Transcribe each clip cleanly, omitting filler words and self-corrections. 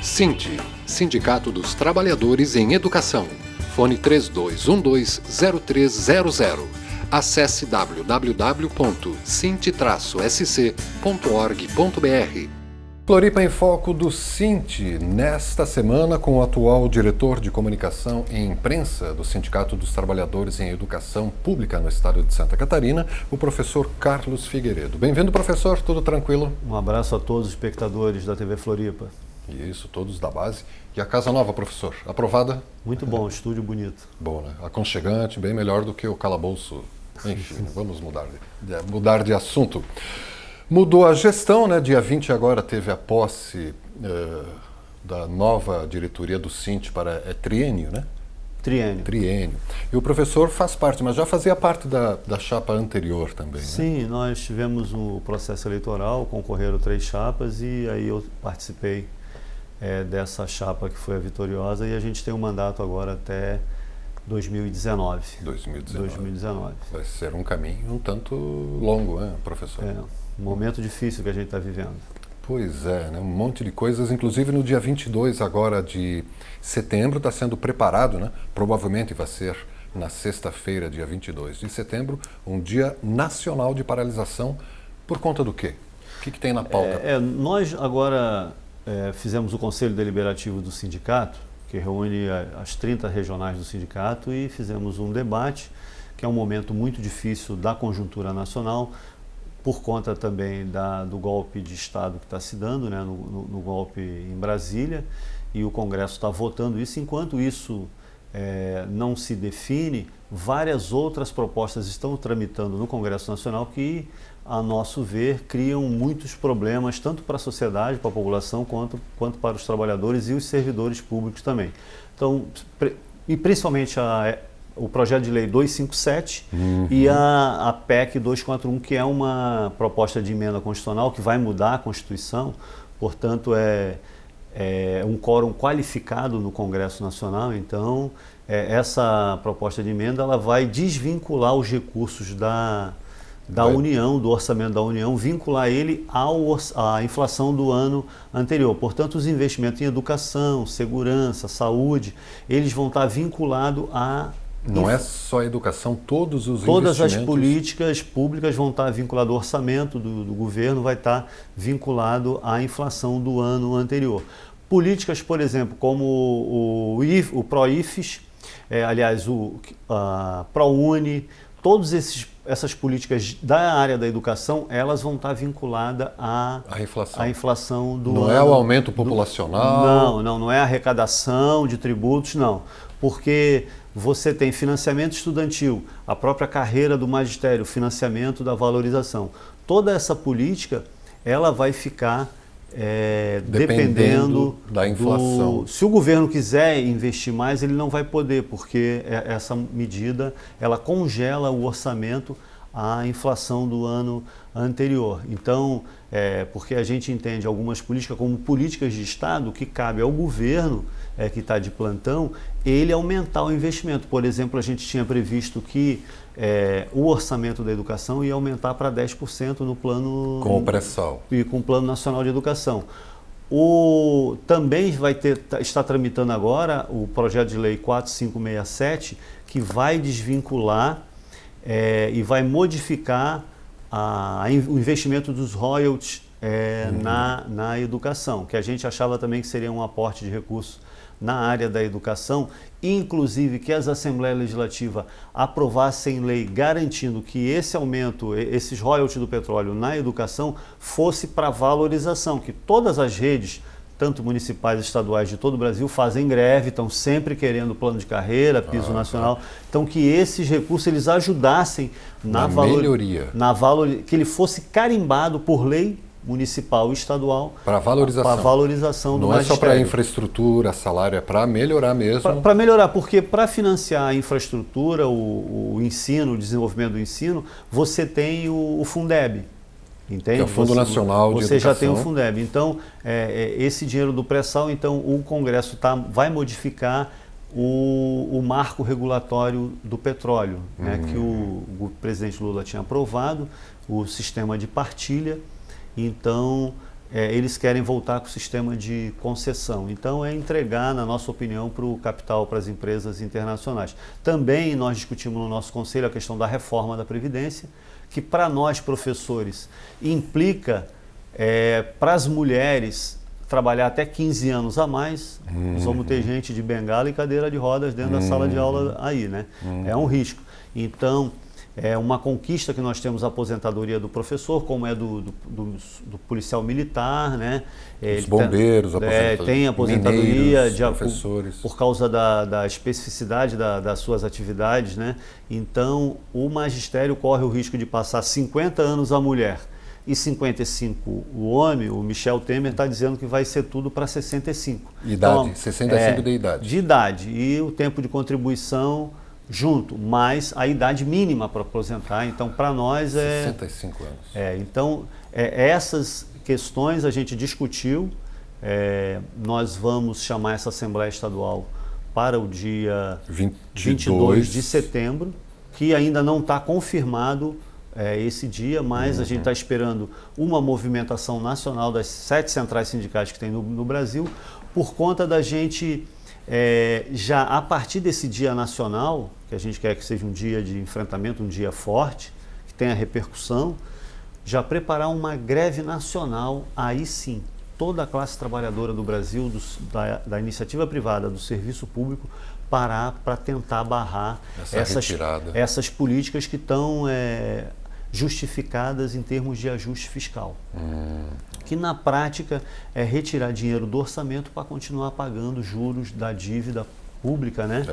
Sinte, Sindicato dos Trabalhadores em Educação. Fone 3212-0300. Acesse www.sinte-sc.org.br. Floripa em Foco do Sinte, nesta semana com o atual diretor de comunicação e imprensa do Sindicato dos Trabalhadores em Educação Pública no estado de Santa Catarina, o professor Carlos Figueiredo. Bem-vindo, professor, tudo tranquilo? Um abraço a todos os espectadores da TV Floripa. Isso, todos da base. E a Casa Nova, professor, aprovada? Muito bom, estúdio bonito. Bom, né? Aconchegante, bem melhor do que o calabouço. Enfim, vamos mudar de assunto. Mudou a gestão, né? Dia 20 agora teve a posse da nova diretoria do Sinte para triênio, né? Triênio. E o professor faz parte, mas já fazia parte da chapa anterior também, né? Sim, nós tivemos o processo eleitoral, concorreram 3 chapas e aí eu participei dessa chapa que foi a vitoriosa e a gente tem um mandato agora até 2019. 2019. Vai ser um caminho um tanto longo, né, professor? Um momento difícil que a gente está vivendo. Pois é, né? Um monte de coisas, inclusive no dia 22 agora de setembro está sendo preparado, né? Provavelmente vai ser na sexta-feira, dia 22 de setembro, um dia nacional de paralisação. Por conta do quê? O que tem na pauta? Nós agora fizemos o Conselho Deliberativo do Sindicato, que reúne as 30 regionais do sindicato, e fizemos um debate, que é um momento muito difícil da conjuntura nacional, por conta também do golpe de Estado que está se dando, né, no golpe em Brasília, e o Congresso está votando isso. Enquanto isso não se define, várias outras propostas estão tramitando no Congresso Nacional que, a nosso ver, criam muitos problemas, tanto para a sociedade, para a população, quanto para os trabalhadores e os servidores públicos também. Então, e principalmente o projeto de lei 257 e a PEC 241, que é uma proposta de emenda constitucional que vai mudar a Constituição, portanto é um quórum qualificado no Congresso Nacional. Então essa proposta de emenda ela vai desvincular os recursos da União, do orçamento da União, vincular ele à inflação do ano anterior. Portanto, os investimentos em educação, segurança, saúde, eles vão estar vinculados a... Não é só a educação, todas as políticas públicas vão estar vinculadas, o orçamento do governo vai estar vinculado à inflação do ano anterior. Políticas, por exemplo, como o PROIFES, a ProUni, todas essas políticas da área da educação, elas vão estar vinculadas à inflação do ano. Não é o aumento populacional? Não é a arrecadação de tributos, não. Porque você tem financiamento estudantil, a própria carreira do magistério, financiamento da valorização. Toda essa política, ela vai ficar dependendo da inflação. Se o governo quiser investir mais, ele não vai poder, porque essa medida, ela congela o orçamento à inflação do ano anterior. Então, porque a gente entende algumas políticas como políticas de Estado que cabe ao governo que está de plantão, ele aumentar o investimento. Por exemplo, a gente tinha previsto que o orçamento da educação ia aumentar para 10% no plano... Com o pré-sal. E com o Plano Nacional de Educação. Também está tramitando agora o projeto de lei 4567, que vai desvincular e vai modificar o investimento dos royalties na educação, que a gente achava também que seria um aporte de recursos na área da educação, inclusive que as Assembleias Legislativas aprovassem lei garantindo que esse aumento, esses royalties do petróleo na educação, fosse para valorização, que todas as redes, tanto municipais e estaduais de todo o Brasil, fazem greve, estão sempre querendo plano de carreira, piso nacional, então que esses recursos eles ajudassem na melhoria, que ele fosse carimbado por lei municipal e estadual para valorização do magistério. Não é só para infraestrutura, salário, é para melhorar mesmo. Para melhorar, porque para financiar a infraestrutura, o ensino, o desenvolvimento do ensino, você tem o Fundeb. Entende? Que é o Fundo Nacional de Educação. Você já tem o Fundeb. Então, esse dinheiro do pré-sal, então o Congresso vai modificar o marco regulatório do petróleo, né, que o presidente Lula tinha aprovado, o sistema de partilha. Então, eles querem voltar com o sistema de concessão. Então, é entregar, na nossa opinião, para o capital, para as empresas internacionais. Também nós discutimos no nosso conselho a questão da reforma da Previdência, que para nós, professores, implica para as mulheres trabalhar até 15 anos a mais. Nós vamos ter gente de bengala e cadeira de rodas dentro da sala de aula aí, né? É um risco. Então, é uma conquista que nós temos a aposentadoria do professor, como é do policial militar, né? Os bombeiros, tem aposentadoria mineiros, professores. Por causa da especificidade das suas atividades, né? Então, o magistério corre o risco de passar 50 anos a mulher e 55 o homem. O Michel Temer está dizendo que vai ser tudo para 65. Idade, então, 65 de idade. De idade. E o tempo de contribuição junto, mais a idade mínima para aposentar. Então, para nós 65 anos. Então, essas questões a gente discutiu. Nós vamos chamar essa Assembleia Estadual para o dia 22 de setembro, que ainda não está confirmado esse dia, mas a gente está esperando uma movimentação nacional das 7 centrais sindicais que tem no Brasil, por conta da gente, já a partir desse dia nacional, que a gente quer que seja um dia de enfrentamento, um dia forte, que tenha repercussão, já preparar uma greve nacional, aí sim, toda a classe trabalhadora do Brasil, da iniciativa privada, do serviço público, parar para tentar barrar essas políticas que estão justificadas em termos de ajuste fiscal. Que na prática é retirar dinheiro do orçamento para continuar pagando juros da dívida pública, né?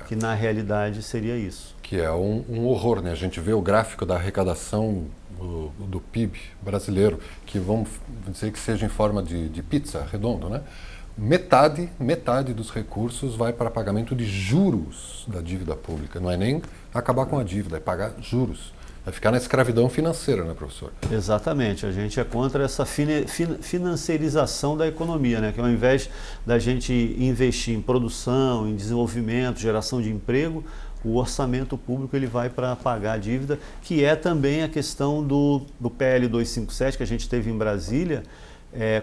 Que na realidade seria isso. Que é um horror, né? A gente vê o gráfico da arrecadação do PIB brasileiro, que vamos dizer que seja em forma de pizza, redondo, né? Metade dos recursos vai para pagamento de juros da dívida pública. Não é nem acabar com a dívida, é pagar juros. Vai ficar na escravidão financeira, né, professor? Exatamente. A gente é contra essa financiarização da economia, né? Que ao invés da gente investir em produção, em desenvolvimento, geração de emprego, o orçamento público ele vai para pagar a dívida, que é também a questão do PL 257 que a gente teve em Brasília.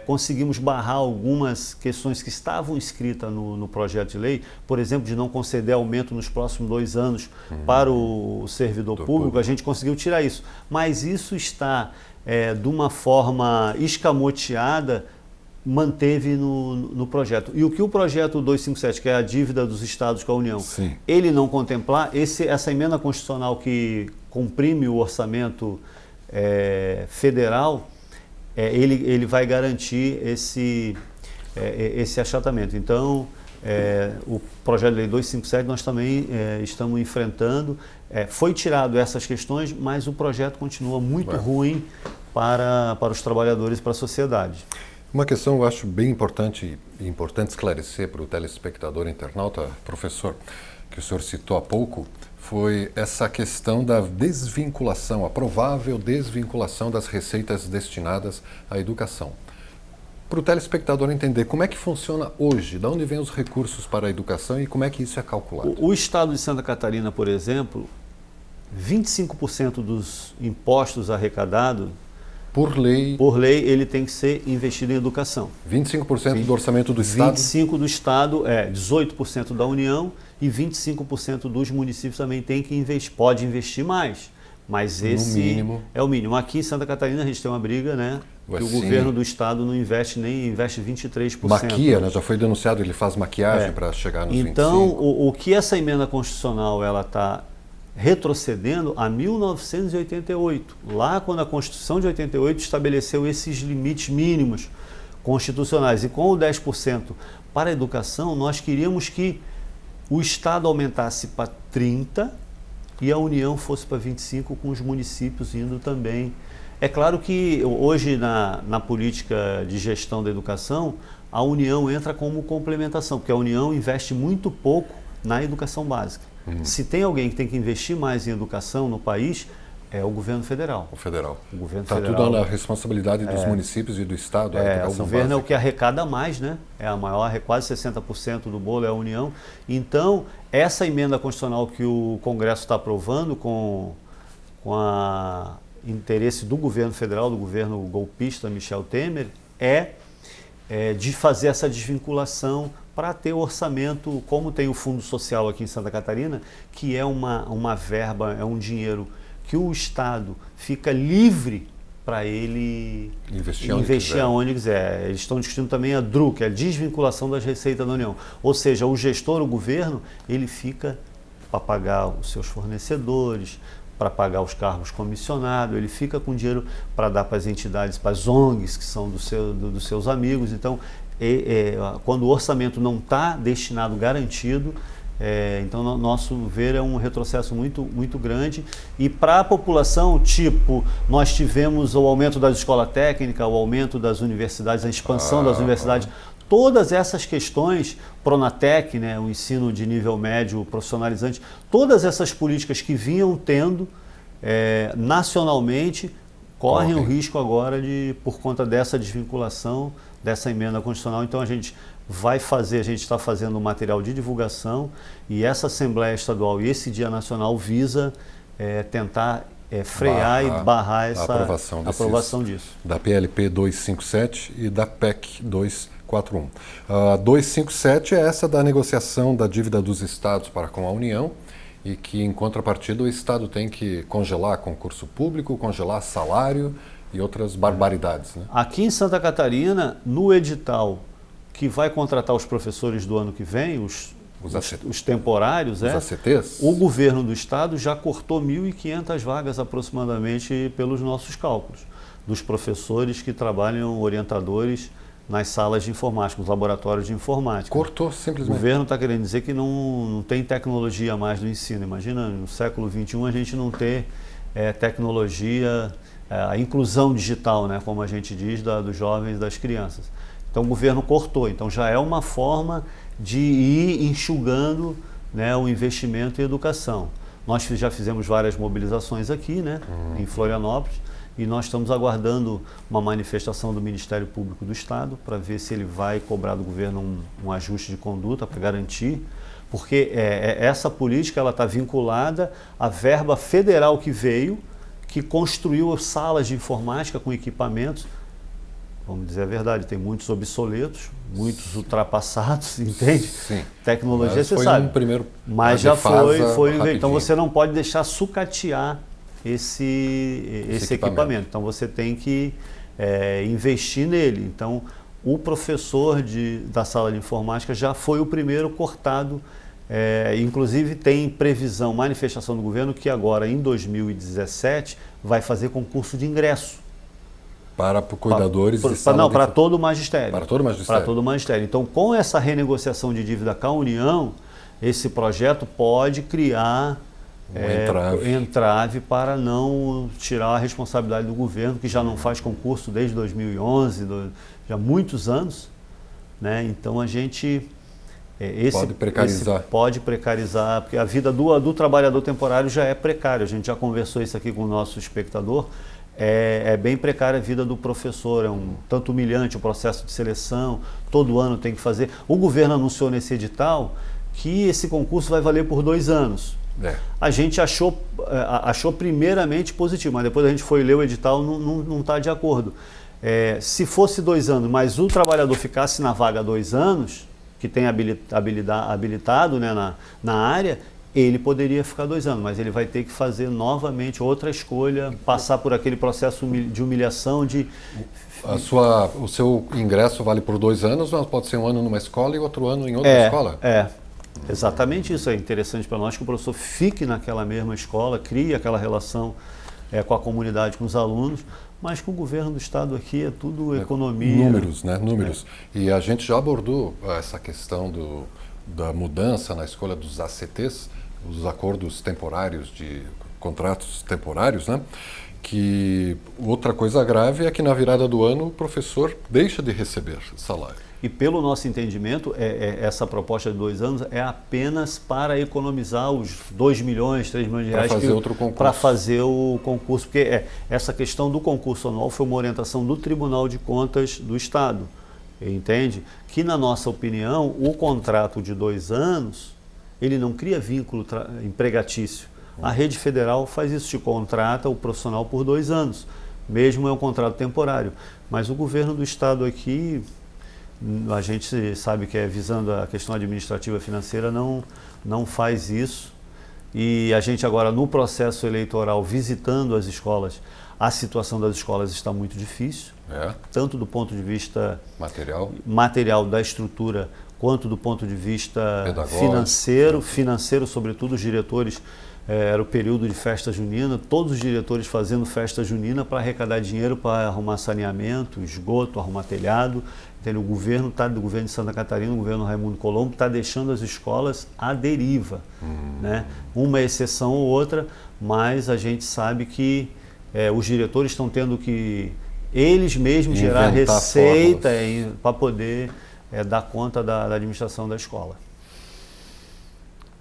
Conseguimos barrar algumas questões que estavam escritas no projeto de lei, por exemplo, de não conceder aumento nos próximos 2 anos para o servidor público. A gente conseguiu tirar isso, mas isso está de uma forma escamoteada, manteve no projeto. E o que o projeto 257, que é a dívida dos estados com a União, sim, ele não contemplar, essa emenda constitucional que comprime o orçamento federal, ele vai garantir esse achatamento. Então, o projeto de lei 257 nós também estamos enfrentando. Foi tirado essas questões, mas o projeto continua muito ruim para os trabalhadores e para a sociedade. Uma questão eu acho bem importante esclarecer para o telespectador internauta, professor, que o senhor citou há pouco, foi essa questão da desvinculação, a provável desvinculação das receitas destinadas à educação. Para o telespectador entender como é que funciona hoje, de onde vêm os recursos para a educação e como é que isso é calculado. O estado de Santa Catarina, por exemplo, 25% dos impostos arrecadados, por lei, ele tem que ser investido em educação. 25% do orçamento do Estado? 25% do Estado, 18% da União e 25% dos municípios também tem que investir. Pode investir mais, mas esse mínimo é o mínimo. Aqui em Santa Catarina a gente tem uma briga, né? Que o governo do Estado não investe nem, investe 23%. Maquia, né? Já foi denunciado, ele faz maquiagem para chegar nos 25%. Então, o que essa emenda constitucional ela está retrocedendo a 1988, lá quando a Constituição de 88 estabeleceu esses limites mínimos constitucionais. E com o 10% para a educação, nós queríamos que o Estado aumentasse para 30% e a União fosse para 25%, com os municípios indo também. É claro que hoje na política de gestão da educação, a União entra como complementação, porque a União investe muito pouco na educação básica. Se tem alguém que tem que investir mais em educação no país, é o governo federal. O federal. O governo Está federal. tudo na responsabilidade dos municípios e do Estado. O governo é o que arrecada mais, né? É a maior, quase 60% do bolo é a União. Então, essa emenda constitucional que o Congresso está aprovando com o interesse do governo federal, do governo golpista Michel Temer, de fazer essa desvinculação para ter orçamento, como tem o Fundo Social aqui em Santa Catarina, que é uma verba, é um dinheiro que o Estado fica livre para ele investir aonde quiser. Eles estão discutindo também a DRU, que é a desvinculação das receitas da União. Ou seja, o gestor, o governo, ele fica para pagar os seus fornecedores, para pagar os cargos comissionados, ele fica com dinheiro para dar para as entidades, para as ONGs, que são dos seus amigos. Então, quando o orçamento não está destinado, garantido, então, no nosso ver, é um retrocesso muito, muito grande. E para a população, nós tivemos o aumento da escola técnica, o aumento das universidades, a expansão das universidades, todas essas questões, Pronatec, né, o ensino de nível médio profissionalizante, todas essas políticas que vinham tendo nacionalmente, correm o risco agora por conta dessa desvinculação, dessa emenda constitucional. Então, a gente está fazendo um material de divulgação, e essa Assembleia Estadual e esse Dia Nacional visa tentar frear e barrar essa aprovação disso. Da PLP 257 e da PEC 241. A 257 é essa da negociação da dívida dos estados para com a União, e que, em contrapartida, o Estado tem que congelar concurso público, congelar salário e outras barbaridades, né? Aqui em Santa Catarina, no edital que vai contratar os professores do ano que vem, os temporários, os ACTs, o governo do estado já cortou 1.500 vagas aproximadamente pelos nossos cálculos, dos professores que trabalham orientadores nas salas de informática, nos laboratórios de informática. Cortou simplesmente. O governo está querendo dizer que não tem tecnologia mais no ensino. Imagina, no século XXI, a gente não ter tecnologia, a inclusão digital, né, como a gente diz, dos jovens e das crianças. Então, o governo cortou. Então, já é uma forma de ir enxugando, né, o investimento em educação. Nós já fizemos várias mobilizações aqui, né, em Florianópolis, e nós estamos aguardando uma manifestação do Ministério Público do Estado para ver se ele vai cobrar do governo um ajuste de conduta para garantir, porque essa política está vinculada à verba federal que veio, que construiu salas de informática com equipamentos. Vamos dizer a verdade, tem muitos obsoletos, muitos ultrapassados, entende? Sim. Tecnologia, mas você foi sabe. Mas já foi. rapidinho. Então você não pode deixar sucatear esse equipamento. Então você tem que investir nele. Então o professor da sala de informática já foi o primeiro cortado. Inclusive tem previsão, manifestação do governo, que agora em 2017 vai fazer concurso de ingresso. Para cuidadores de sala Não, para todo o magistério. Para todo o magistério. Para todo o magistério. Então, com essa renegociação de dívida com a União, esse projeto pode criar entrave para não tirar a responsabilidade do governo, que já não faz concurso desde 2011, já há muitos anos, né? Então, a gente... Pode precarizar, porque a vida do trabalhador temporário já é precária. A gente já conversou isso aqui com o nosso espectador. É bem precária a vida do professor, é tanto humilhante o processo de seleção, todo ano tem que fazer. O governo anunciou nesse edital que esse concurso vai valer por 2 anos. A gente achou primeiramente positivo, mas depois a gente foi ler o edital, não está de acordo. Se fosse 2 anos, mas o trabalhador ficasse na vaga 2 anos, que tem habilitado, né, na área, ele poderia ficar 2 anos, mas ele vai ter que fazer novamente outra escolha, passar por aquele processo de humilhação, O seu ingresso vale por 2 anos, mas pode ser 1 ano numa escola e outro ano em outra escola? Exatamente isso. É interessante para nós que o professor fique naquela mesma escola, crie aquela relação com a comunidade, com os alunos, mas com o governo do estado aqui é tudo economia. Números, né? Números. E a gente já abordou essa questão da mudança na escolha dos ACTs, os acordos temporários de contratos temporários, né? Que outra coisa grave é que na virada do ano o professor deixa de receber salário. E pelo nosso entendimento, essa proposta de 2 anos é apenas para economizar os 2 milhões, 3 milhões de reais para fazer o concurso. Porque essa questão do concurso anual foi uma orientação do Tribunal de Contas do Estado, entende? Que, na nossa opinião, o contrato de 2 anos, ele não cria vínculo empregatício. A rede federal faz isso, te contrata o profissional por 2 anos. mesmo é um contrato temporário. Mas o governo do estado aqui, a gente sabe que é visando a questão administrativa financeira, não faz isso. E a gente agora, no processo eleitoral, visitando as escolas, a situação das escolas está muito difícil, tanto do ponto de vista material da estrutura, quanto do ponto de vista financeiro, sobretudo os diretores, era o período de festa junina, todos os diretores fazendo festa junina para arrecadar dinheiro para arrumar saneamento, esgoto, arrumar telhado. Entendeu? O governo de Santa Catarina, o governo Raimundo Colombo, está deixando as escolas à deriva. Né? Uma exceção ou outra, mas a gente sabe que os diretores estão tendo que eles mesmos gerar receita para poder dar conta da administração da escola.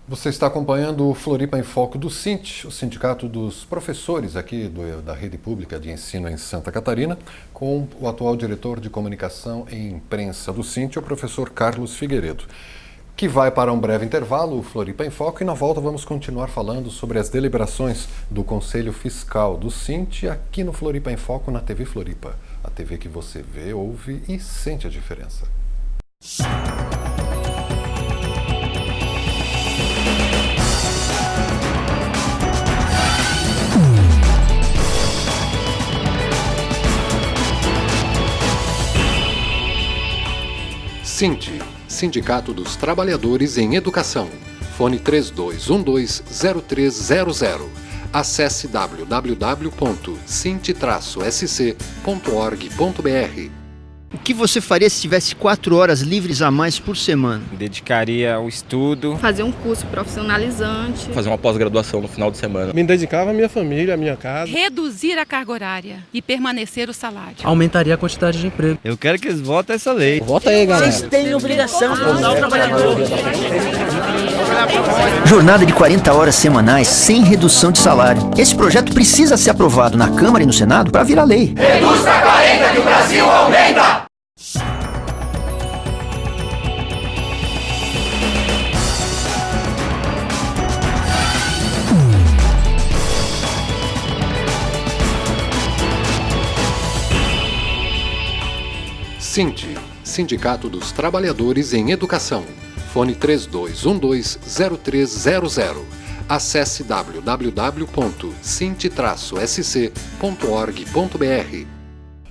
Você está acompanhando o Floripa em Foco do SINT, o Sindicato dos Professores aqui da Rede Pública de Ensino em Santa Catarina, com o atual diretor de Comunicação e Imprensa do SINT, o professor Carlos Figueiredo, que vai para um breve intervalo, o Floripa em Foco, e na volta vamos continuar falando sobre as deliberações do Conselho Fiscal do SINT aqui no Floripa em Foco, na TV Floripa, a TV que você vê, ouve e sente a diferença. SINT, Sindicato dos Trabalhadores em Educação. Fone 3212-0300. Acesse www.sint-sc.org.br. O que você faria se tivesse 4 horas livres a mais por semana? Dedicaria ao estudo. Fazer um curso profissionalizante. Fazer uma pós-graduação no final de semana. Me dedicava à minha família, à minha casa. Reduzir a carga horária e permanecer o salário. Aumentaria a quantidade de emprego. Eu quero que eles votem essa lei. Vota aí, galera. Vocês têm obrigação de ajudar o trabalhador. Jornada de 40 horas semanais sem redução de salário. Esse projeto precisa ser aprovado na Câmara e no Senado para virar lei. Reduz para 40 que o Brasil aumenta! SINT, Sindicato dos Trabalhadores em Educação. Fone 3212-0300. Acesse www.sint-sc.org.br.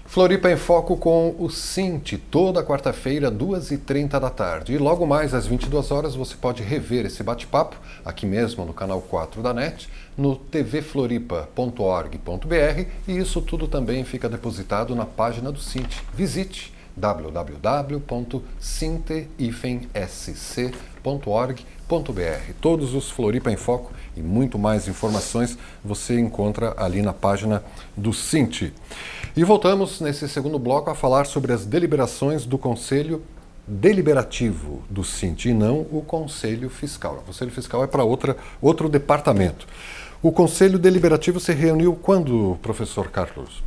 Floripa em Foco com o SINT, toda quarta-feira, 2h30 da tarde. E logo mais às 22 horas você pode rever esse bate-papo aqui mesmo no canal 4 da NET, no tvfloripa.org.br, e isso tudo também fica depositado na página do SINT. Visite www.sint-sc.org.br. Todos os Floripa em Foco e muito mais informações você encontra ali na página do SINT. E voltamos nesse segundo bloco a falar sobre as deliberações do Conselho Deliberativo do SINT e não o Conselho Fiscal. O Conselho Fiscal é para outro departamento. O Conselho Deliberativo se reuniu quando, professor Carlos?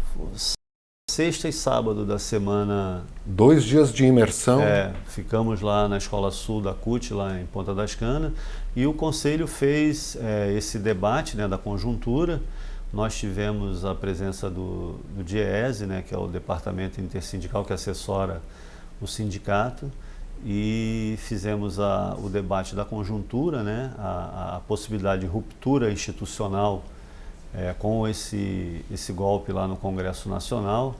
Sexta e sábado da semana. 2 dias de imersão. Ficamos lá na Escola Sul da CUT, lá em Ponta das Canas, e o Conselho fez esse debate, né, da conjuntura. Nós tivemos a presença do DIEESE, né, que é o Departamento Intersindical que assessora o sindicato, e fizemos o debate da conjuntura, né, a possibilidade de ruptura institucional com esse golpe lá no Congresso Nacional.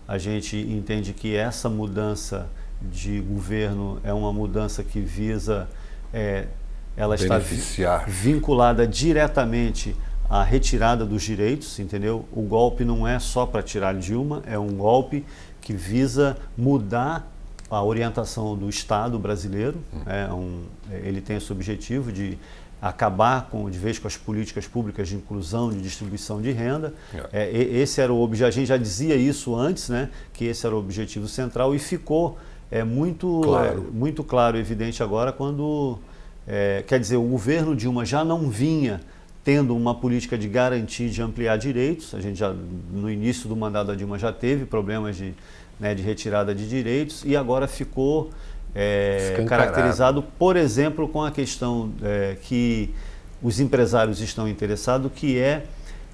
A gente entende que essa mudança de governo é uma mudança que visa, ela está vinculada diretamente à retirada dos direitos, entendeu? O golpe não é só para tirar Dilma, é um golpe que visa mudar a orientação do Estado brasileiro. Ele tem esse objetivo de acabar de vez com as políticas públicas de inclusão, de distribuição de renda. Esse era o objetivo. A gente já dizia isso antes, né, que esse era o objetivo central, e ficou muito claro, evidente agora, quando, quer dizer, o governo Dilma já não vinha tendo uma política de garantir, de ampliar direitos. A gente já, no início do mandato da Dilma, já teve problemas de retirada de direitos, e agora ficou caracterizado, por exemplo, com a questão que os empresários estão interessados, que é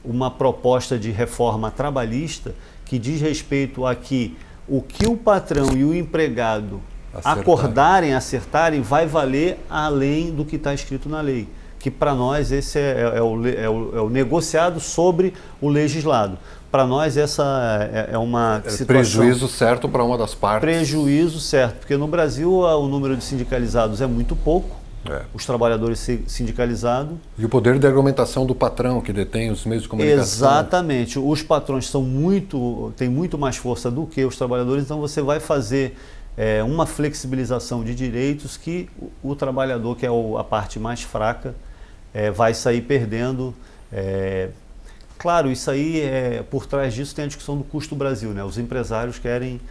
uma proposta de reforma trabalhista que diz respeito a que o que o patrão e o empregado acordarem, acertarem, vai valer além do que está escrito na lei. Que para nós esse é o negociado sobre o legislado. Para nós essa é uma situação... Prejuízo certo para uma das partes. Prejuízo certo, porque no Brasil o número de sindicalizados é muito pouco, os trabalhadores sindicalizados. E o poder de argumentação do patrão que detém os meios de comunicação. Exatamente, os patrões têm muito mais força do que os trabalhadores, então você vai fazer uma flexibilização de direitos que o trabalhador, que é a parte mais fraca, vai sair perdendo. Claro, isso aí, por trás disso tem a discussão do custo do Brasil, né? Os empresários querem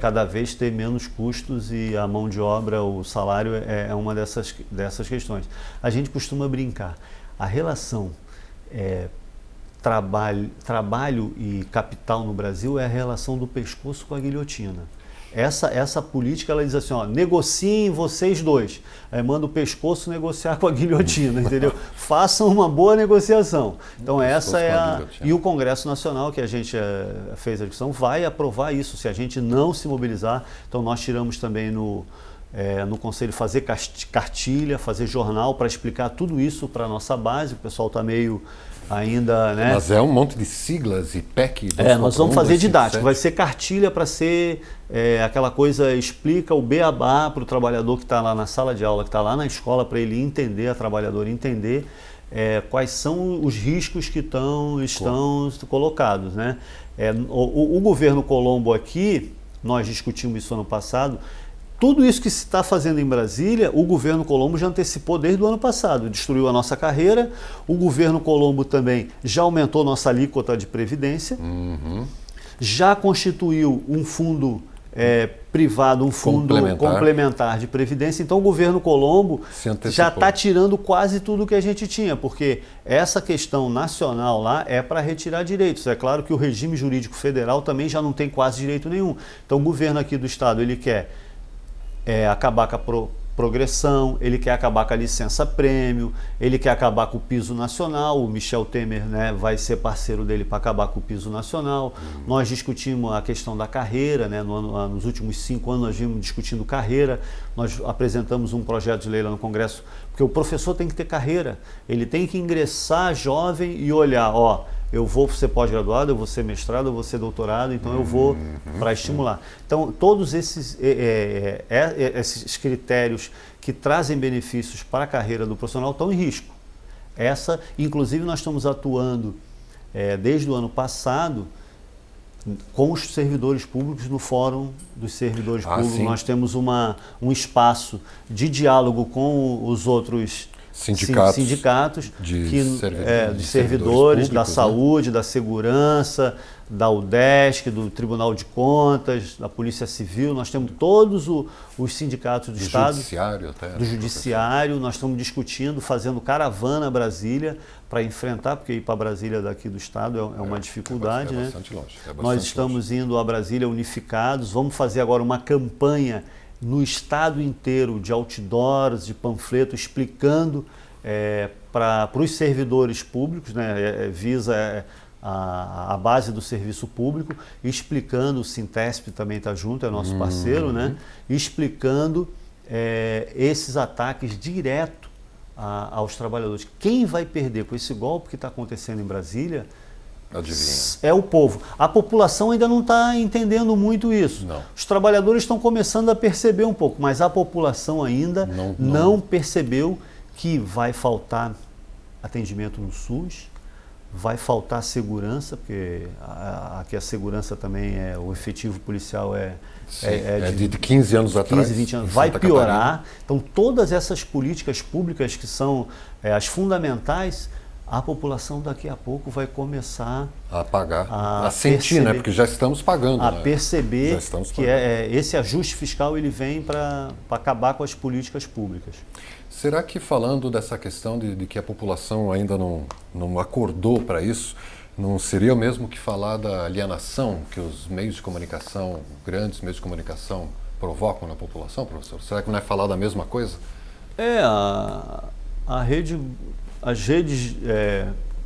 cada vez ter menos custos e a mão de obra, o salário é uma dessas questões. A gente costuma brincar, a relação trabalho e capital no Brasil é a relação do pescoço com a guilhotina. Essa política, ela diz assim, ó, negociem vocês dois. Aí manda o pescoço negociar com a guilhotina, entendeu? Façam uma boa negociação. Então essa é a... E o Congresso Nacional, que a gente fez a discussão, vai aprovar isso, se a gente não se mobilizar. Então nós tiramos também no Conselho fazer cartilha, fazer jornal para explicar tudo isso para a nossa base. O pessoal está meio... ainda, né? Mas é um monte de siglas e PEC. Nós vamos fazer didático, vai ser cartilha para ser aquela coisa, explica o beabá para o trabalhador que está lá na sala de aula, que está lá na escola, para ele entender, a trabalhadora entender quais são os riscos que estão colocados, né? O governo Colombo aqui, nós discutimos isso ano passado, tudo isso que se está fazendo em Brasília, o governo Colombo já antecipou desde o ano passado, destruiu a nossa carreira, o governo Colombo também já aumentou nossa alíquota de previdência, já constituiu um fundo privado, um fundo complementar de previdência, então o governo Colombo já está tirando quase tudo que a gente tinha, porque essa questão nacional lá é para retirar direitos. É claro que o regime jurídico federal também já não tem quase direito nenhum. Então o governo aqui do estado, ele quer acabar com a progressão, ele quer acabar com a licença-prêmio, ele quer acabar com o piso nacional, o Michel Temer, né, vai ser parceiro dele para acabar com o piso nacional. Nós discutimos a questão da carreira, né, nos últimos 5 anos nós vimos discutindo carreira, nós apresentamos um projeto de lei lá no Congresso, porque o professor tem que ter carreira, ele tem que ingressar jovem e olhar, eu vou ser pós-graduado, eu vou ser mestrado, eu vou ser doutorado, então eu vou para estimular. Então, todos esses critérios que trazem benefícios para a carreira do profissional estão em risco. Inclusive, nós estamos atuando desde o ano passado com os servidores públicos no Fórum dos Servidores Públicos. Sim. Nós temos um espaço de diálogo com os outros sindicatos de servidores, da saúde, da segurança, da UDESC, do Tribunal de Contas, da Polícia Civil. Nós temos todos os sindicatos do Estado. Do Judiciário. Nós estamos discutindo, fazendo caravana a Brasília para enfrentar, porque ir para Brasília daqui do Estado é uma dificuldade, né? Bastante longe. Nós estamos indo a Brasília unificados. Vamos fazer agora uma campanha no estado inteiro de outdoors, de panfleto, explicando para os servidores públicos, né, visa a base do serviço público, explicando, o Sintesp também está junto, é nosso parceiro, né, explicando esses ataques direto aos trabalhadores. Quem vai perder com esse golpe que está acontecendo em Brasília é o povo. A população ainda não está entendendo muito isso. Não. Os trabalhadores estão começando a perceber um pouco, mas a população ainda não percebeu que vai faltar atendimento no SUS, vai faltar segurança, porque aqui a segurança também o efetivo policial é de 15 anos atrás. 15, 20 anos. Vai piorar. Então, todas essas políticas públicas que são as fundamentais, a população daqui a pouco vai começar a pagar, a sentir, né? Porque já estamos pagando. A perceber que esse ajuste fiscal ele vem para acabar com as políticas públicas. Será que, falando dessa questão de que a população ainda não acordou para isso, não seria o mesmo que falar da alienação que os meios de comunicação, grandes meios de comunicação, provocam na população, professor? Será que não é falar da mesma coisa? As redes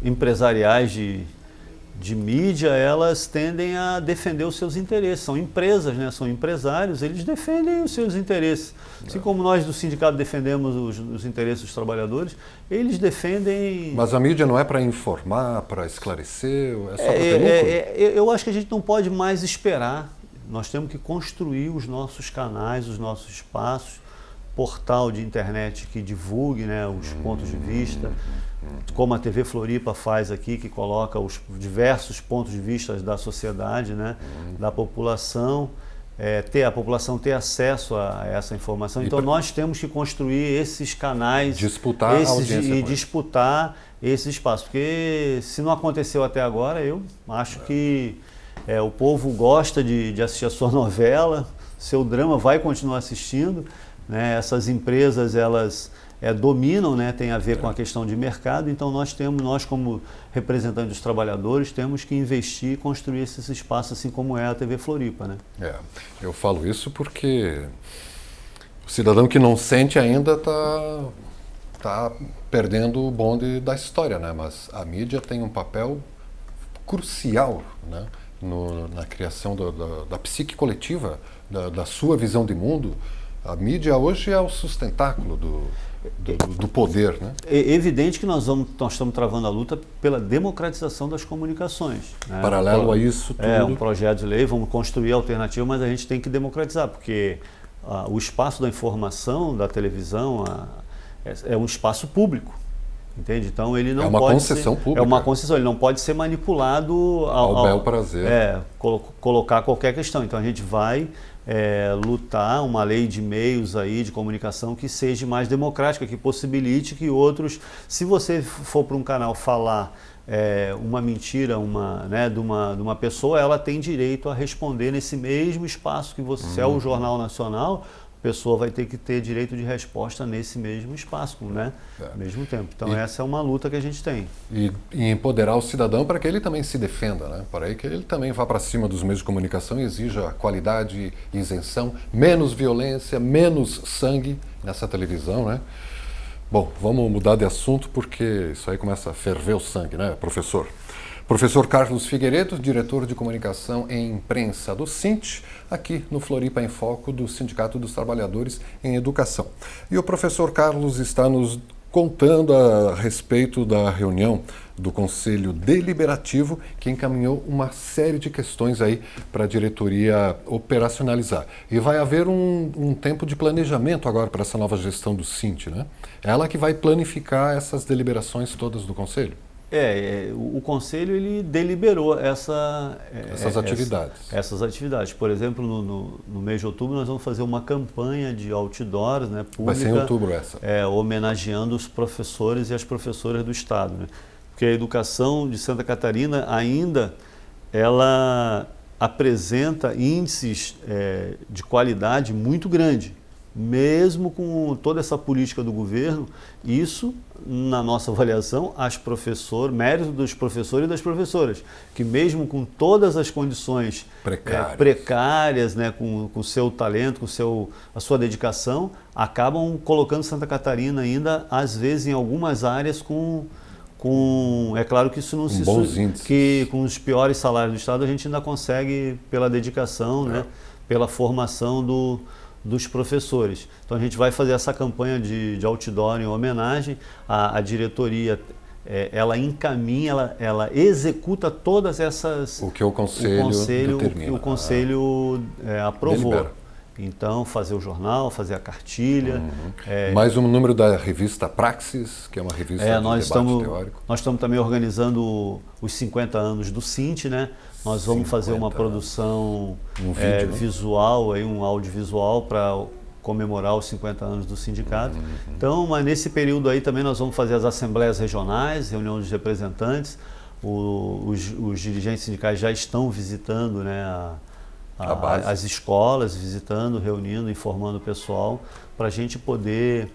empresariais de mídia, elas tendem a defender os seus interesses. São empresas, né? São empresários, eles defendem os seus interesses. Assim como nós do sindicato defendemos os interesses dos trabalhadores, eles defendem... Mas a mídia não é para informar, para esclarecer, é só para ter lucro? Eu acho que a gente não pode mais esperar. Nós temos que construir os nossos canais, os nossos espaços, portal de internet que divulgue, né, os pontos de vista, como a TV Floripa faz aqui, que coloca os diversos pontos de vista da sociedade, né, da população, a população ter acesso a essa informação. Então nós temos que construir esses canais, disputar a audiência e disputar esse espaço, porque se não aconteceu até agora, eu acho que o povo gosta de assistir a sua novela, seu drama, vai continuar assistindo, né? Essas empresas, elas dominam, né? Tem a ver com a questão de mercado, então nós como representantes dos trabalhadores, temos que investir e construir esses espaços, assim como é a TV Floripa, né? Eu falo isso porque o cidadão que não sente ainda está perdendo o bonde da história, né? Mas a mídia tem um papel crucial, né? Na criação da psique coletiva, da sua visão de mundo. A mídia hoje é o sustentáculo do poder, né? É evidente que nós estamos travando a luta pela democratização das comunicações, né? Paralelo a isso tudo. Um projeto de lei, vamos construir alternativa, mas a gente tem que democratizar, porque o espaço da informação, da televisão, é um espaço público. Entende? Então ele não uma pode concessão ser, pública. É uma concessão, ele não pode ser manipulado ao bel prazer. Colocar qualquer questão. Então a gente vai lutar uma lei de meios aí de comunicação que seja mais democrática, que possibilite que outros, se você for para um canal falar uma mentira de uma pessoa, ela tem direito a responder nesse mesmo espaço que você, se é o Jornal Nacional, a pessoa vai ter que ter direito de resposta nesse mesmo espaço, né? Ao mesmo tempo. Então essa é uma luta que a gente tem. E empoderar o cidadão para que ele também se defenda, né? Para que ele também vá para cima dos meios de comunicação e exija qualidade, isenção, menos violência, menos sangue nessa televisão, né? Bom, vamos mudar de assunto porque isso aí começa a ferver o sangue, né, professor? Professor Carlos Figueiredo, diretor de comunicação e imprensa do SINT, aqui no Floripa em Foco do Sindicato dos Trabalhadores em Educação. E o professor Carlos está nos contando a respeito da reunião do Conselho Deliberativo, que encaminhou uma série de questões aí para a diretoria operacionalizar. E vai haver um tempo de planejamento agora para essa nova gestão do SINT, né? É ela que vai planificar essas deliberações todas do Conselho? O Conselho ele deliberou essas atividades. Por exemplo, no mês de outubro nós vamos fazer uma campanha de outdoors, né, pública. Vai ser em outubro essa. Homenageando os professores e as professoras do Estado, né? Porque a educação de Santa Catarina ainda ela apresenta índices de qualidade muito grande. Mesmo com toda essa política do governo, isso, na nossa avaliação, mérito dos professores e das professoras, que mesmo com todas as condições precárias, né, com o seu talento, a sua dedicação, acabam colocando Santa Catarina ainda, às vezes, em algumas áreas é claro que isso não se... que com os piores salários do Estado a gente ainda consegue, pela dedicação, né, pela formação dos professores. Então a gente vai fazer essa campanha de outdoor em homenagem. A diretoria ela encaminha, ela executa todas essas... O que o Conselho determina. O Conselho aprovou. Delibera. Então, fazer o jornal, fazer a cartilha. Mais um número da revista Praxis, que é uma revista de debate teórico. Nós estamos também organizando os 50 anos do SINT, né? Nós vamos fazer uma produção visual, um audiovisual para comemorar os 50 anos do sindicato. Então, mas nesse período aí também nós vamos fazer as assembleias regionais, reunião dos representantes. Os dirigentes sindicais já estão visitando, né, as escolas, visitando, reunindo, informando o pessoal, para a gente poder,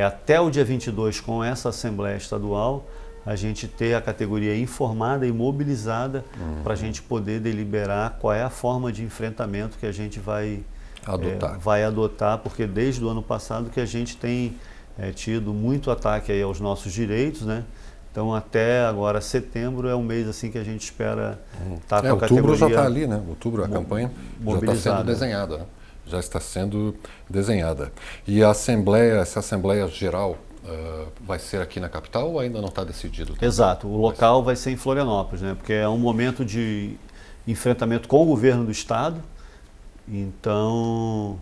até o dia 22, com essa Assembleia Estadual, a gente ter a categoria informada e mobilizada para a gente poder deliberar qual é a forma de enfrentamento que a gente vai adotar, porque desde o ano passado que a gente tem tido muito ataque aí aos nossos direitos, né? Então até agora setembro é um mês assim que a gente espera estar com a outubro categoria. Já está ali, né? Outubro a campanha já está sendo desenhada, né? Já está sendo desenhada. E a assembleia, essa assembleia geral vai ser aqui na capital ou ainda não está decidido? Exato, o local vai ser em Florianópolis, né? Porque é um momento de enfrentamento com o governo do estado. Então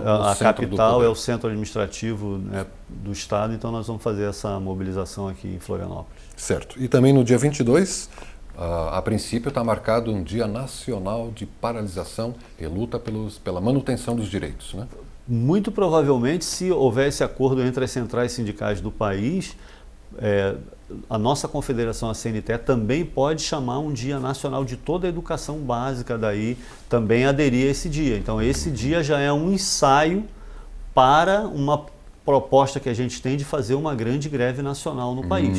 a capital é o centro administrativo, né, do estado, então nós vamos fazer essa mobilização aqui em Florianópolis. Certo. E também no dia 22, a princípio está marcado um Dia Nacional de Paralisação e Luta pela manutenção dos direitos, né? Muito provavelmente, se houver esse acordo entre as centrais sindicais do país, a nossa confederação, a CNTE, também pode chamar um Dia Nacional de toda a educação básica, daí também aderir a esse dia. Então esse dia já é um ensaio para uma proposta que a gente tem de fazer uma grande greve nacional no país.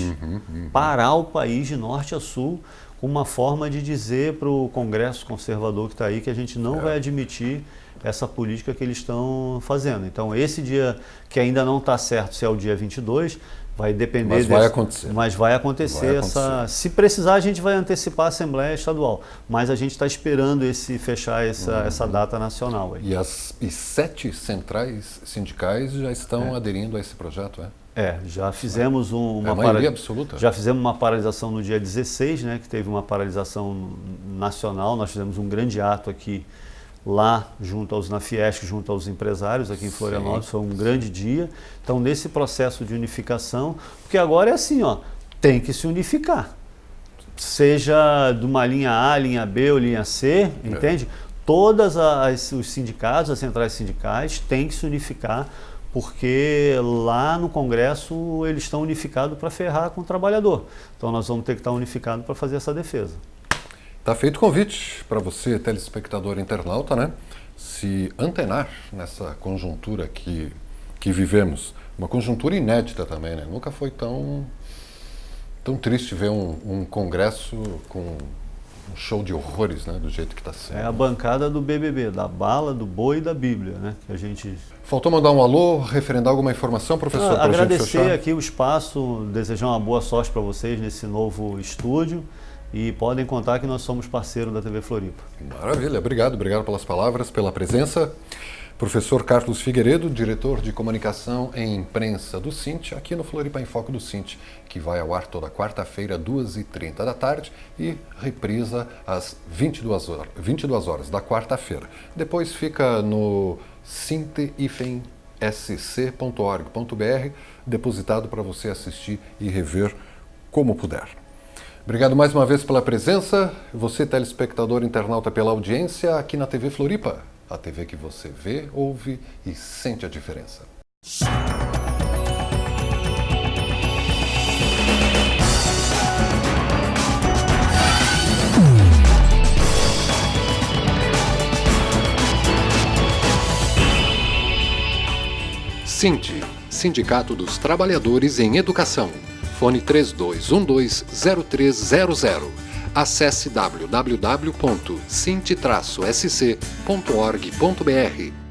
Parar o país de norte a sul, com uma forma de dizer para o Congresso conservador que está aí que a gente não vai admitir essa política que eles estão fazendo. Então esse dia, que ainda não está certo se é o dia 22, vai depender. Mas vai acontecer. Mas vai acontecer. Se precisar, a gente vai antecipar a Assembleia Estadual. Mas a gente está esperando fechar essa data nacional aí. E 7 centrais sindicais já estão aderindo a esse projeto, já fizemos uma maioria absoluta. Já fizemos uma paralisação no dia 16, né, que teve uma paralisação nacional. Nós fizemos um grande ato aqui lá na Fiesc, junto aos empresários aqui em Florianópolis. Foi um grande dia. Então, nesse processo de unificação, porque agora é assim, tem que se unificar. Seja de uma linha A, linha B ou linha C, entende? Todas os sindicatos, as centrais sindicais, têm que se unificar, porque lá no Congresso eles estão unificados para ferrar com o trabalhador. Então, nós vamos ter que estar unificados para fazer essa defesa. Está feito o convite para você, telespectador internauta, né? Se antenar nessa conjuntura que vivemos. Uma conjuntura inédita também, né? Nunca foi tão triste ver um congresso com um show de horrores, né? Do jeito que está sendo. É a bancada do BBB, da bala, do boi e da Bíblia, né? Que a gente... Faltou mandar um alô, referendar alguma informação, professor? Agradecer aqui o espaço, desejar uma boa sorte para vocês nesse novo estúdio. E podem contar que nós somos parceiro da TV Floripa. Maravilha, obrigado pelas palavras, pela presença. Professor Carlos Figueiredo, diretor de comunicação e imprensa do Sint, aqui no Floripa em Foco do Sint, que vai ao ar toda quarta-feira, 2h30 da tarde e reprisa às 22 horas da quarta-feira. Depois fica no sint-sc.org.br, depositado para você assistir e rever como puder. Obrigado mais uma vez pela presença, você telespectador internauta pela audiência aqui na TV Floripa, a TV que você vê, ouve e sente a diferença. Sint, Sindicato dos Trabalhadores em Educação. Fone 3212-0300. Acesse www.sint-sc.org.br.